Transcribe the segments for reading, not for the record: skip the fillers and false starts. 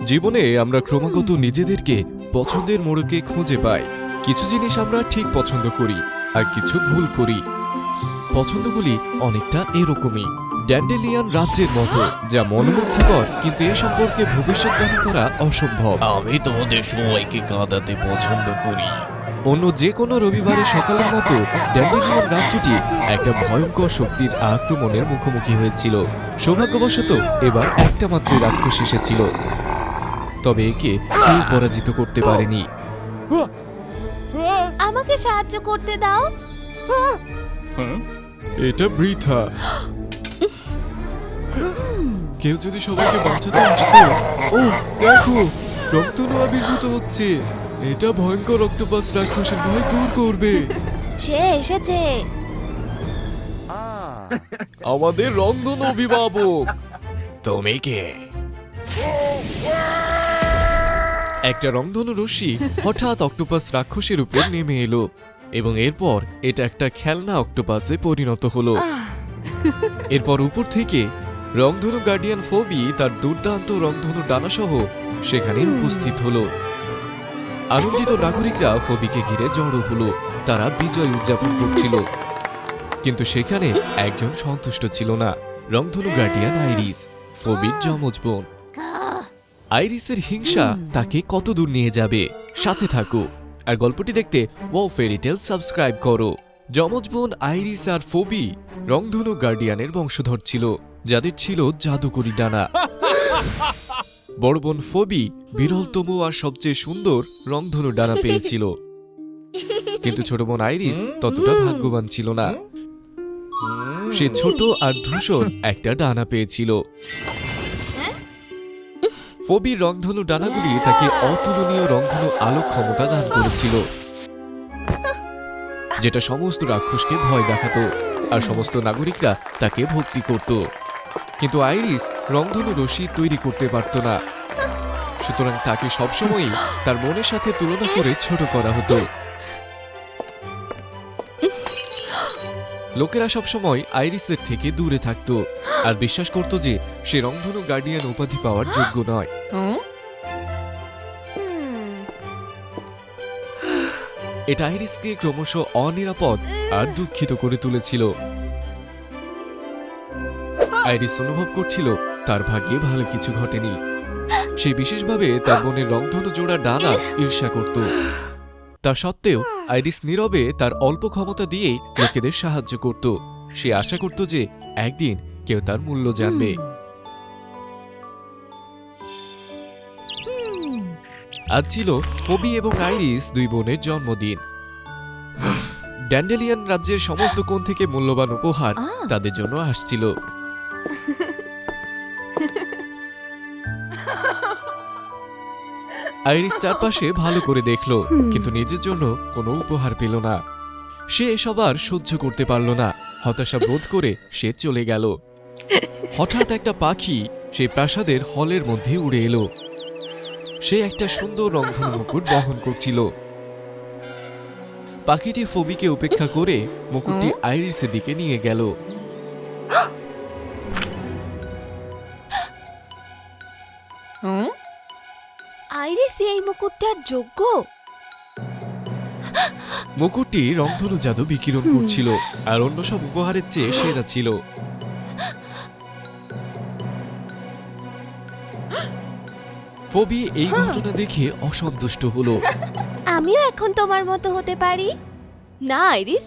জীবনে আমরা ক্রমাগত নিজেদেরকে পছন্দের মোড়কে খুঁজে পাই। কিছু জিনিস আমরা ঠিক পছন্দ করি আর কিছু ভুল করি। পছন্দগুলি অনেকটা এরকমই ড্যান্ডেলিয়ান রাজ্যের মতো, যা মনোমুগ্ধকর, কিন্তু এ সম্পর্কে ভবিষ্যৎবাণী করা অসম্ভব। আমি তোমাদের সবাইকে কাঁদাতে পছন্দ করি। অন্য যে কোনো রবিবারের সকালের মতো ড্যান্ডেলিয়ান রাজ্যটি একটা ভয়ঙ্কর শক্তির আক্রমণের মুখোমুখি হয়েছিল। সৌভাগ্যবশত এবার একটা মাত্র রাক্ষস এসেছিল, তবে একে কেউ পরাজিত করতে পারেনি। আমাকে সাহায্য করতে দাও। এটা বৃথা। কেউ যদি সবাইকে বাঁচাতে আসতো। ও দেখো, রক্তনু আবির্ভূত হচ্ছে। এটা ভয়ঙ্কর অক্টোপাস রাক্ষসের ভয় দূর করবে। সে এসেছে। আমাদের রংধনু অভিভাবক। তুমি কে? একটা রংধনু রশ্মি হঠাৎ অক্টোপাস রাক্ষসের উপর নেমে এলো এবং এরপর এটা একটা খেলনা অক্টোপাসে পরিণত হলো। এরপর উপর থেকে রংধনু গার্ডিয়ান ফোবি তার দুর্দান্ত রংধনু ডানাসহ সেখানে উপস্থিত হলো। আনন্দিত নাগরিকরা ফোবিকে ঘিরে জড়ো হলো। তারা বিজয় উদযাপন করছিল, কিন্তু সেখানে একজন সন্তুষ্ট ছিল না। রংধনু গার্ডিয়ান আইরিস, ফোবির যমজ বোন। আইরিসের হিংসা তাকে কত দূর নিয়ে যাবে। সাথে থাকো আর গল্পটি দেখতে ওয়াও ফেরিটেল সাবস্ক্রাইব করো। যমজ বোন আইরিস আর ফোবি রংধনু গার্ডিয়ানের বংশধর ছিল, যাদের ছিল জাদুকরি ডানা। বড় বোন ফোবি বিরলতম আর সবচেয়ে সুন্দর রংধনু ডানা পেয়েছিল, কিন্তু ছোট বোন আইরিস ততটা ভাগ্যবান ছিল না। সে ছোট আর ধূসর একটা ডানা পেয়েছিল। ফোবির রংধনু ডানাগুলি তাকে অতুলনীয় রংধনু আলোক ক্ষমতা দান করেছিল, যেটা সমস্ত রাক্ষসকে ভয় দেখাত আর সমস্ত নাগরিকরা তাকে ভক্তি করত। কিন্তু আইরিস রংধনু রশ্মি তৈরি করতে পারত না, সুতরাং তাকে সবসময়ই তার মনের সাথে তুলনা করে ছোট করা হতো। লোকেরা সবসময় আইরিসের থেকে দূরে থাকত আর বিশ্বাস করত যে সে রংধনু গার্ডিয়ান উপাধি পাওয়ার যোগ্য নয়। এটা আইরিসকে ক্রমশ অনিরাপদ আর দুঃখিত করে তুলেছিল। আইরিস অনুভব করছিল তার ভাগ্যে ভালো কিছু ঘটেনি। সে বিশেষভাবে তার বোনের রংধনু জোড়া ডানা ঈর্ষা করত। তা সত্ত্বেও আইরিস নীরবে তার অল্প ক্ষমতা দিয়েই লোকেদের সাহায্য করত। সে আশা করত যে একদিন কেউ তার মূল্য জানবে। আজ ছিল ফোবি এবং আইরিস দুই বোনের জন্মদিন। ড্যান্ডেলিয়ান রাজ্যের সমস্ত কোণ থেকে মূল্যবান উপহার তাদের জন্য আসছিল। আইরিস চারপাশে ভালো করে দেখলো, কিন্তু নিজের জন্য কোনো উপহার পেল না। সে সবার সহ্য করতে পারল না। হতাশা বোধ করে সে চলে গেল। হঠাৎ একটা পাখি সেই প্রাসাদের হলের মধ্যে উড়ে এলো। সে একটা সুন্দর রংধনু মুকুট বহন করছিল। পাখিটি ফোবিকে উপেক্ষা করে মুকুটটি আইরিসের দিকে নিয়ে গেল। আইরিস এই মুকুটটার যোগ্য। মুকুটটি রংধনু জাদু বিকিরণ করছিল আর অন্য সব উপহারের চেয়ে সেরা ছিল। ফোবি এই ঘটনা দেখে অসন্তুষ্ট হলো। আমিও এখন তোমার মতো হতে পারি। না আইরিস,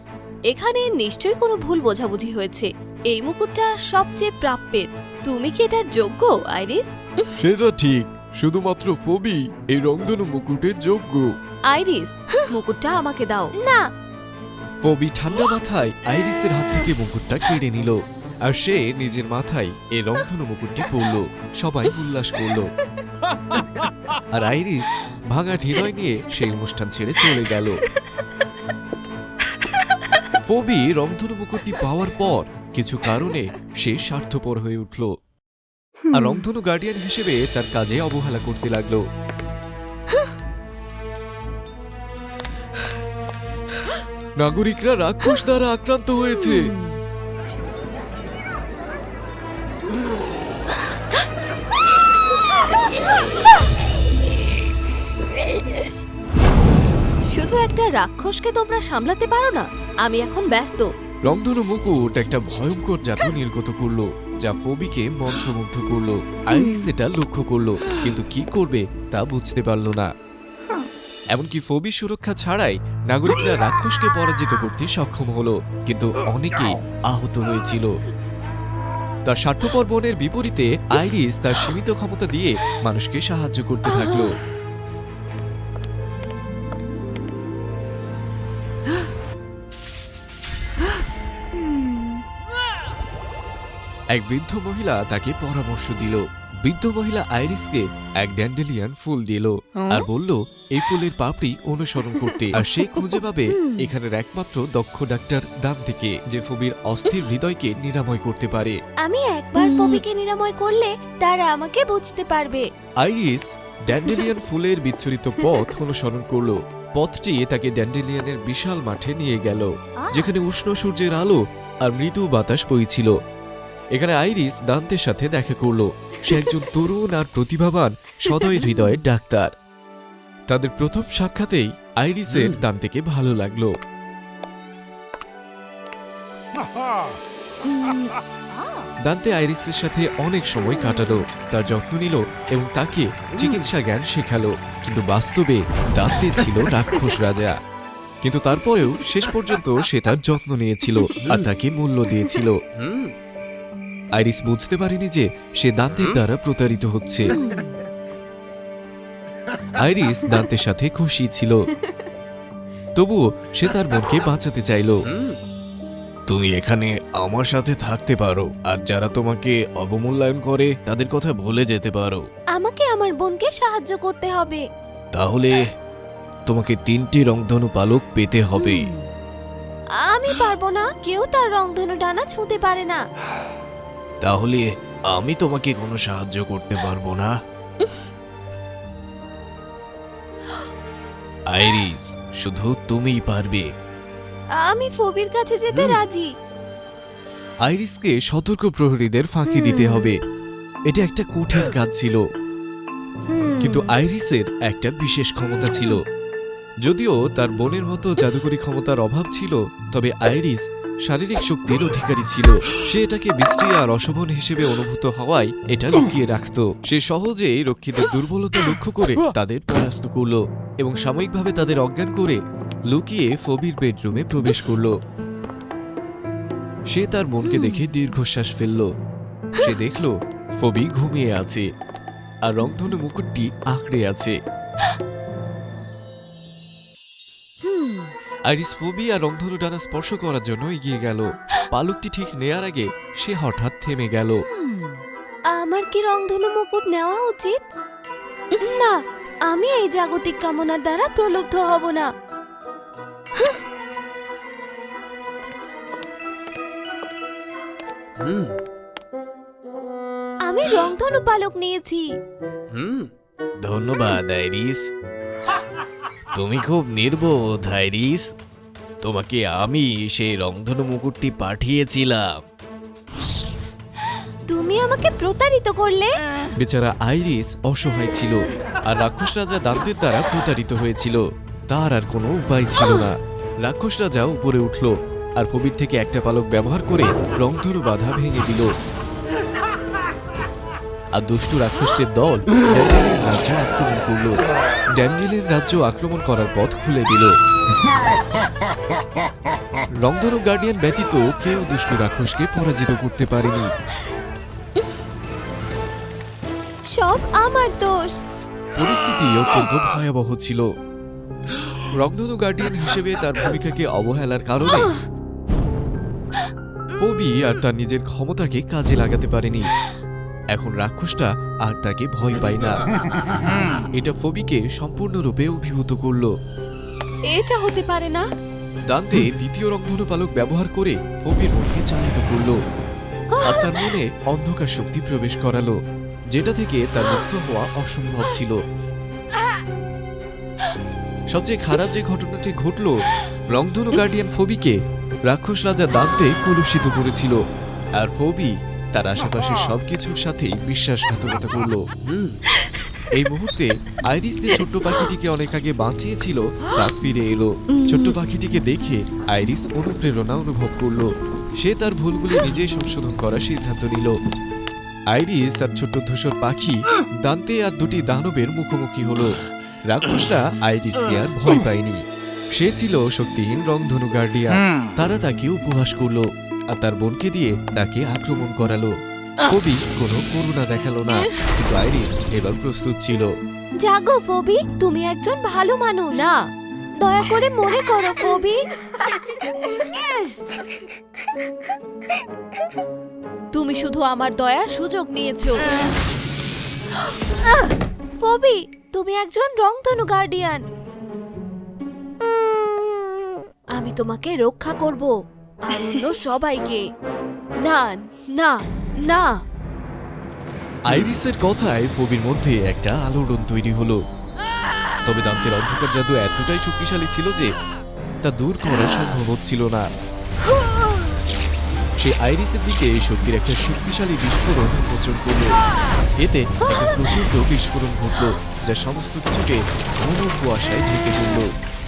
এখানে নিশ্চয়ই কোনো ভুল বোঝাবুঝি হয়েছে। এই মুকুটটা সবচেয়ে প্রাপ্যের। তুমি কি এটার যোগ্য আইরিস? সেটা ঠিক, শুধুমাত্র ফোবি এই রংধনু মুকুটের যোগ্য। আইরিস, মুকুটটা আমাকে দাও। না। ফোবি ঠান্ডা মাথায় আইরিসের হাত থেকে মুকুটটা কেড়ে নিল আর সে নিজের মাথায় এই রংধনু মুকুটটি পরল। সবাই উল্লাস করল আর আইরিস ভাঙা হৃদয় নিয়ে সেই অনুষ্ঠান ছেড়ে চলে গেল। ফোবি রংধনু মুকুটটি পাওয়ার পর কিছু কারণে সে স্বার্থপর হয়ে উঠল আর রংধনু গার্ডিয়ান হিসেবে তার কাজে অবহেলা করতে লাগলো। নাগরিকরা রাক্ষস দ্বারা আক্রান্ত হয়েছে। শুধু একটা রাক্ষসকে তোমরা সামলাতে পারো না? আমি এখন ব্যস্ত। রংধনু মুকুট একটা ভয়ঙ্কর জাদু নির্গত করলো, যা ফবিকে মন্ত্রমুগ্ধ করলো। আইরিস সেটা লক্ষ্য করলো, কিন্তু কি করবে তা বুঝতে পারল না। এমনকি ফবি সুরক্ষা ছাড়াই নাগরিকরা রাক্ষসকে পরাজিত করতে সক্ষম হলো, কিন্তু অনেকেই আহত হয়েছিল। তার স্বার্থপর বোনের বিপরীতে আইরিস তার সীমিত ক্ষমতা দিয়ে মানুষকে সাহায্য করতে থাকলো। এক বৃদ্ধ মহিলা তাকে পরামর্শ দিল। বৃদ্ধ মহিলা আইরিসকে এক ড্যান্ডেলিয়ান ফুল দিল আর বলল এই ফুলের পাপড়ি অনুসরণ করতে, আর সে খুঁজে পাবে এখানের একমাত্র দক্ষ ডাক্তার দান্তেকে, যে ফবির অস্থির হৃদয়কে নিরাময় করতে পারে। আমি একবার ফবিকে নিরাময় করলে তারা আমাকে বুঝতে পারবে। আইরিস ড্যান্ডেলিয়ান ফুলের বিচ্ছুরিত পথ অনুসরণ করলো। পথটি তাকে ড্যান্ডেলিয়ানের বিশাল মাঠে নিয়ে গেল, যেখানে উষ্ণ সূর্যের আলো আর মৃদু বাতাস বইছিল। এখানে আইরিস দান্তের সাথে দেখা করলো। সে একজন তরুণ আর প্রতিভাবান সদয় হৃদয়ের ডাক্তার। তাদের প্রথম সাক্ষাতেই আইরিসের দান্তেকে ভালো লাগলো। দান্তে আইরিসের সাথে অনেক সময় কাটালো, তার যত্ন নিল এবং তাকে চিকিৎসা জ্ঞান শেখালো। কিন্তু বাস্তবে দান্তে ছিল রাক্ষস রাজা। কিন্তু তারপরেও শেষ পর্যন্ত সে তার যত্ন নিয়েছিল আর তাকে মূল্য দিয়েছিল। আইরিস বুঝতে পারেনি যে সে দান্তের দ্বারা প্রতারিত হচ্ছে। আইরিস দান্তের সাথে খুশি ছিল, তবুও সে তার বোনকে বাঁচাতে চাইল। তুমি এখানে আমার সাথে থাকতে পারো, আর যারা তোমাকে অবমূল্যায়ন করে তাদের কথা ভুলে যেতে পারো। আমাকে আমার বোনকে সাহায্য করতে হবে। তাহলে তোমাকে 3টি রংধনু পালক পেতে হবে। আমি পারবো না, কেউ তার রংধনু ডানা ছুঁতে পারে না। তাহলে আমি তোমাকে কোনো সাহায্য করতে পারবো না। আইরিস, শুধু তুমিই পারবে। আমি ফবির কাছে যেতে রাজি। আইরিসকে সতর্ক প্রহরীদের ফাঁকি দিতে হবে। এটা একটা কঠিন কাজ ছিল, কিন্তু আইরিসের একটা বিশেষ ক্ষমতা ছিল। যদিও তার বোনের মতো জাদুকরী ক্ষমতার অভাব ছিল, তবে আইরিস শারীরিক শক্তির অধিকারী ছিল। সে এটাকে বৃষ্টি আর অশোভন হিসেবে অনুভূত হওয়ায় এটা লুকিয়ে রাখত। সে সহজেই রক্ষীদের দুর্বলতা লক্ষ্য করে তাদের পরাস্ত করল এবং সাময়িকভাবে তাদের অজ্ঞান করে লুকিয়ে ফবির বেডরুমে প্রবেশ করল। সে তার বোনকে দেখে দীর্ঘশ্বাস ফেলল। সে দেখল ফবি ঘুমিয়ে আছে আর রংধনু মুকুটটি আঁকড়ে আছে। আইরিস ফবি আর রংধনু ডানা স্পর্শ করার জন্য এগিয়ে গেল। পালকটি ঠিক নেয়ার আগে সে হঠাৎ থেমে গেল। আমার কি রংধনু মুকুট নেওয়া উচিত? না, আমি এই জাগতিক কামনার দ্বারা প্রলুব্ধ হব না। আমি রংধনু পালক নিয়েছি। ধন্যবাদ আইরিস। তুমি খুব নির্বোধ আইরিস। তোমাকে আমি সেই রংধনু মুকুটটি পাঠিয়েছিলাম। তুমি আমাকে প্রতারিত করলে। বেচারা আইরিস অসহায় ছিল আর রাক্ষস রাজা দান্তের দ্বারা প্রতারিত হয়েছিল। তার আর কোনো উপায় ছিল না। রাক্ষস রাজা উপরে উঠল আর ফবির থেকে একটা পালক ব্যবহার করে রংধনু বাধা ভেঙে দিল। আর দুষ্টু রাক্ষসদের দল ড্যান্ডেলের রাজ্য আক্রমণ করল। ড্যান্ডেলের রাজ্য আক্রমণ করার পথ খুলে দিল। রংধনু গার্ডিয়ান ব্যতীত কেউ দুষ্টু রাক্ষসকে পরাজিত করতে পারেনি। সব আমার দোষ। পরিস্থিতি অত্যন্ত ভয়াবহ ছিল। রংধনু গার্ডিয়ান হিসেবে তার ভূমিকাকে অবহেলার কারণে ফবি আর তার নিজের ক্ষমতাকে কাজে লাগাতে পারেনি। এখন রাক্ষসটা আর তাকে ভয় পায় না। এটা ফবিকে সম্পূর্ণরূপে অভিভূত করলো। এটা হতে পারে না। দান্তে দ্বিতীয় রংধনু পালক ব্যবহার করে ফবির মনকে চালিত করলো আর তার মনে অন্ধকার শক্তি প্রবেশ করালো, যেটা থেকে তার মুক্ত হওয়া অসম্ভব ছিল। সবচেয়ে খারাপ যে ঘটনাটি ঘটল, রংধনু গার্ডিয়ান ফবিকে রাক্ষস রাজা দান্তে কলুষিত করেছিল, আর ফবি তার আশেপাশের সবকিছুর সাথেই বিশ্বাসঘাতকতা করলো। এই মুহূর্তে আইরিস যে ছোট্ট পাখিটিকে অনেক আগে বাঁচিয়েছিল তা ফিরে এলো। ছোট্ট পাখিটিকে দেখে আইরিস অনুপ্রেরণা অনুভব করলো। সে তার ভুলগুলি নিজেই সংশোধন করার সিদ্ধান্ত নিল। আইরিস আর ছোট্ট ধূসর পাখি দান্তে আর দুটি দানবের মুখোমুখি হলো। রাক্ষসরা আইরিসকে আর ভয় পায়নি। সে ছিল শক্তিহীন রংধনু গার্ডিয়ান। তারা তাকে উপহাস করলো আর তার বোনকে দিয়ে তাকে আক্রমণ করালো। ফবি কোনো করুণা দেখালো না, কিন্তু আইরিস এবার প্রস্তুত ছিল। জাগো ফবি, তুমি একজন ভালো মানুষ। না, দয়া করে মনে করো ফবি, তুমি শুধু আমার দয়ার সুযোগ নিয়েছো। ফবি, তুমি একজন রংধনু গার্ডিয়ান। আমি তোমাকে রক্ষা করব আর অন্য সবাইকে। না না না। আইরিসের কথায় ফবির মধ্যে একটা আলোড়ন তৈরি হলো। তবে দান্তের অন্ধকার জাদু এতটাই শক্তিশালী ছিল যে তা দূর করা সম্ভব হচ্ছিল না। সে আইরিসের দিকে শক্তির একটা শক্তিশালী বিস্ফোরণ উন্মোচন করল। এতে একটা প্রচন্ড বিস্ফোরণ ঘটল, যা সমস্ত কিছুকে ঘন কুয়াশায় ঢেকে ফেলল।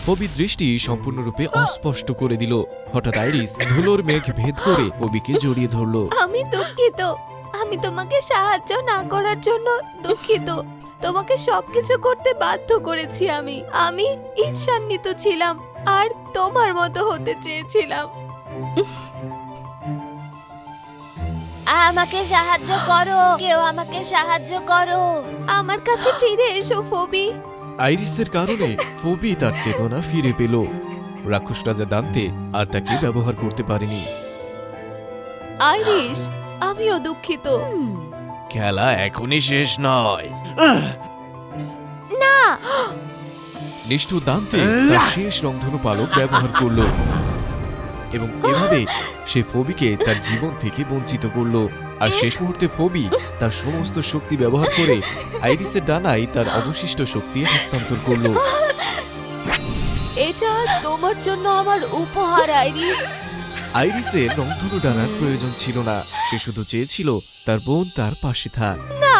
ফবির দৃষ্টি সম্পূর্ণরূপে অস্পষ্ট করে দিল। হঠাৎ আইরিস ধুলোর মেঘ ভেদ করে ফবিকে জড়িয়ে ধরল। আমি দুঃখিত, আমি তোমাকে সাহায্য না করার জন্য দুঃখিত। তোমাকে সবকিছু করতে বাধ্য করেছি আমি ঈর্ষান্বিত ছিলাম আর তোমার মতো হতে চেয়েছিলাম। আমাকে সাহায্য করো, কেউ আমাকে সাহায্য করো, আমার কাছে ফিরে এসো ফবি। আইরিসের কারণে ফবি তার চেতনা ফিরে পেল। রাক্ষস রাজা দান্তে আর তাকে ব্যবহার করতে পারেনি। আইরিস, আমিও দুঃখিত। খেলা এখনই শেষ নয়। না, নিষ্ঠুর দান্তে তার শেষ রংধনু পালক ব্যবহার করলো এবং এভাবে সে ফবিকে তার জীবন থেকে বঞ্চিত করলো। আর শেষ মুহূর্তে ফবি তার সমস্ত শক্তি ব্যবহার করে আইরিসের ডানায় তার অবশিষ্ট শক্তি হস্তান্তর করলো। এটা তোমার জন্য আমার উপহার আইরিস। আইরিসের রংধনু ডানার প্রয়োজন ছিল না, সে শুধু চেয়েছিল তার বোন তার পাশে থাক। না,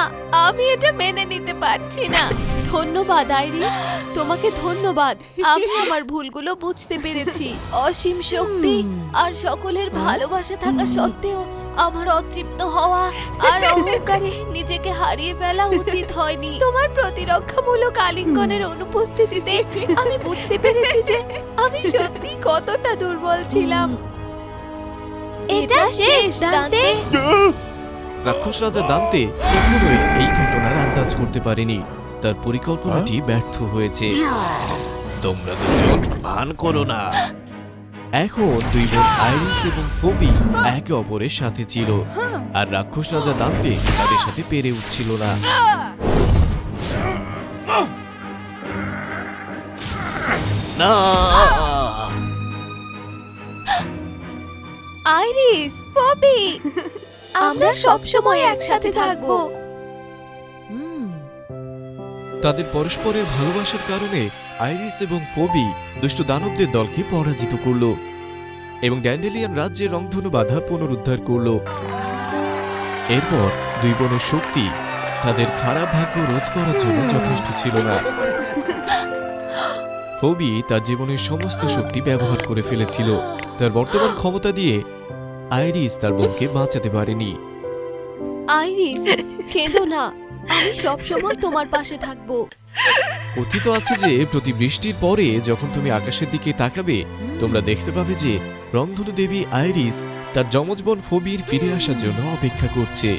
আমি এটা মেনে নিতে পারছি না। ধন্যবাদ আইরিস, তোমাকে ধন্যবাদ। আমি আমার ভুলগুলো বুঝতে পেরেছি। অসীম শক্তি আর সকলের ভালোবাসা থাকা সত্ত্বেও আমার অতৃপ্ত হওয়া আর অহংকারে নিজেকে হারিয়ে ফেলা উচিত হয়নি। তোমার প্রতিরক্ষামূলক আলিঙ্গনের অনুপস্থিতিতে আমি বুঝতে পেরেছি যে আমি সত্যি কতটা দুর্বল ছিলাম। এটা শেষ দান্তে। রাক্ষস রাজা দান্তে কখনোই এই ঘটনার আন্দাজ করতে পারেনি। তার পরিকল্পনাটি ব্যর্থ হয়েছে। তোমরা দুজন ভান করো না। এখন দুই বোন আইরিস এবং ফবি একে অপরের সাথে ছিল, আর রাক্ষস রাজা দান্তে তাদের সাথে পেরে উঠছিল না। না, আইরিস, ফবি, আমরা সব সময় একসাথে থাকবো। তাদের পরস্পরের ভালোবাসার কারণে আইরিস এবং ফবি দুষ্ট দানবদের দলকে পরাজিত করল এবং ড্যান্ডেলিয়ান রাজ্যের রংধনু বাধা পুনরুদ্ধার করল। এরপর দুই বোনের শক্তি তাদের খারাপ ভাগ্য রোধ করার জন্য যথেষ্ট ছিল না। ফবি তার জীবনের সমস্ত শক্তি ব্যবহার করে ফেলেছিল। তার বর্তমান ক্ষমতা দিয়ে আইরিস তার বোনকে বাঁচাতে পারেনি। আইরিস, কেঁদো না, আমি সব সময় তোমার পাশে থাকবো। কথিত আছে যে প্রতি বৃষ্টির পরে যখন তুমি আকাশের দিকে তাকাবে, তোমরা দেখতে পাবে যে রংধনু দেবী আইরিস তার যমজ বোন ফবির ফিরে আসার জন্য অপেক্ষা করছে।